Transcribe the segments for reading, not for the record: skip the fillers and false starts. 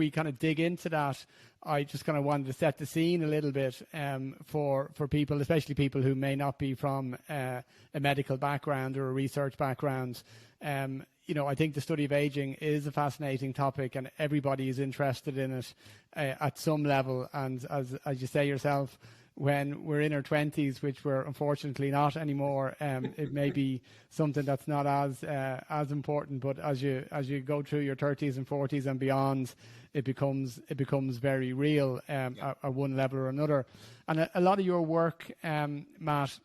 we kind of dig into that, I just kind of wanted to set the scene a little bit for people, especially people who may not be from a medical background or a research background. I think the study of aging is a fascinating topic, and everybody is interested in it at some level. And as you say yourself, when we're in our 20s, which we're unfortunately not anymore, it may be something that's not as important. But as you go through your 30s and 40s and beyond, it becomes very real at one level or another. And a lot of your work, Matt,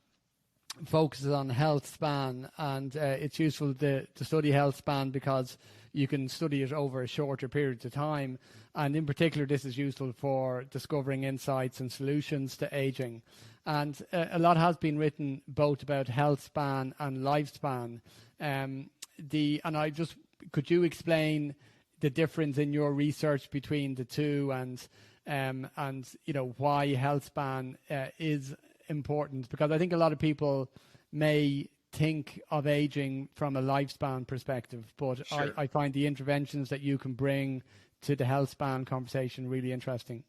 focuses on health span, and it's useful to study health span because you can study it over a shorter period of time. And in particular, this is useful for discovering insights and solutions to aging. And a lot has been written both about health span and lifespan. Could you explain the difference in your research between the two, and why health span is important? Because I think a lot of people may think of aging from a lifespan perspective, but sure. I find the interventions that you can bring to the health span conversation really interesting.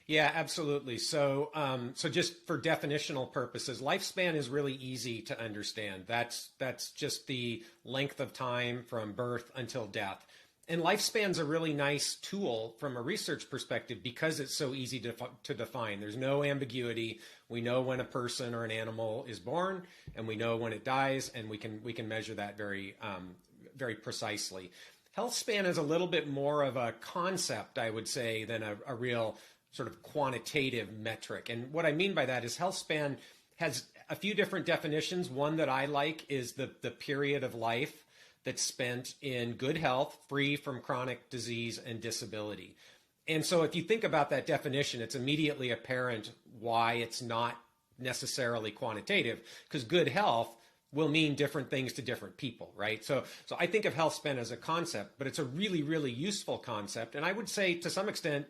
Yeah, absolutely. So just for definitional purposes, lifespan is really easy to understand. That's just the length of time from birth until death. And lifespan's a really nice tool from a research perspective because it's so easy to define. There's no ambiguity. We know when a person or an animal is born, and we know when it dies, and we can measure that very precisely. Health span is a little bit more of a concept, I would say, than a real sort of quantitative metric. And what I mean by that is health span has a few different definitions. One that I like is the period of life that's spent in good health, free from chronic disease and disability. And so if you think about that definition, it's immediately apparent why it's not necessarily quantitative, because good health will mean different things to different people, right? So I think of health span as a concept, but it's a really, really useful concept. And I would say to some extent,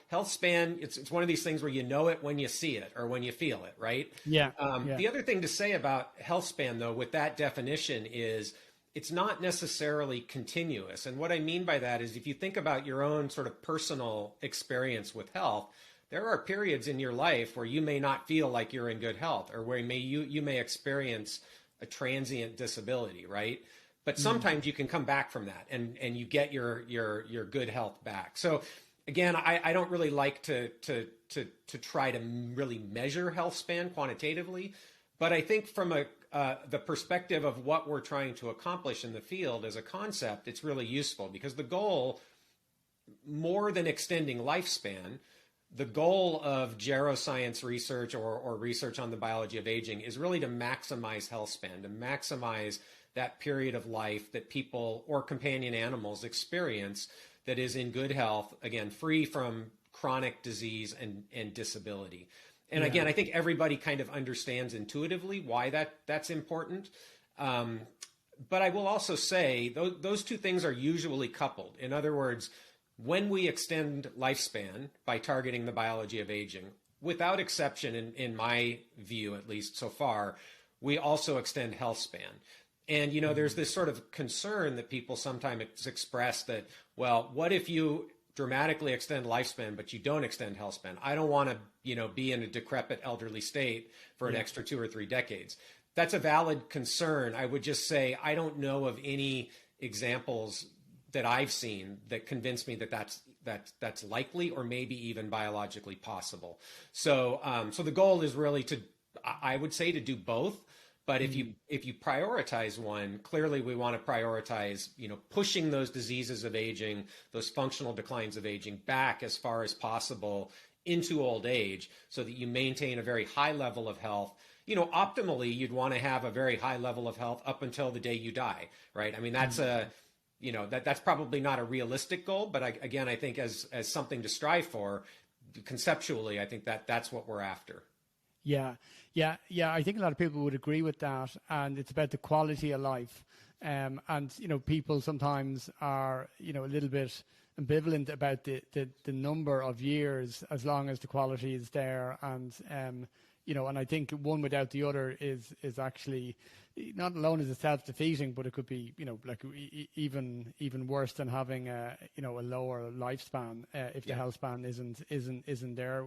health span, it's one of these things where you know it when you see it or when you feel it, right? Yeah. The other thing to say about health span, though, with that definition is it's not necessarily continuous. And what I mean by that is if you think about your own sort of personal experience with health, there are periods in your life where you may not feel like you're in good health, or where you may experience a transient disability, right? But sometimes you can come back from that and you get your good health back. So again, I don't really like to try to really measure health span quantitatively, but I think from the perspective of what we're trying to accomplish in the field as a concept, it's really useful, because the goal, more than extending lifespan, the goal of geroscience research or research on the biology of aging is really to maximize health span, to maximize that period of life that people or companion animals experience that is in good health, again, free from chronic disease and disability. And again, I think everybody kind of understands intuitively why that's important. But I will also say those two things are usually coupled. In other words, when we extend lifespan by targeting the biology of aging, without exception, in my view, at least so far, we also extend health span. And, there's this sort of concern that people sometimes express that, well, what if you dramatically extend lifespan, but you don't extend health span? I don't want to, be in a decrepit elderly state for an extra 2 or 3 decades. That's a valid concern. I would just say I don't know of any examples that I've seen that convince me that that's likely, or maybe even biologically possible. So the goal is really I would say to do both. But if you prioritize one, clearly we want to prioritize, pushing those diseases of aging, those functional declines of aging back as far as possible into old age, so that you maintain a very high level of health. Optimally, you'd want to have a very high level of health up until the day you die, right? I mean, that's that's probably not a realistic goal, but I think as something to strive for, conceptually, I think that's what we're after. Yeah. I think a lot of people would agree with that, and it's about the quality of life. And people sometimes are a little bit ambivalent about the number of years, as long as the quality is there. And and I think one without the other is actually not alone is it self-defeating, but it could be, like even worse than having a lower lifespan if the health span isn't there.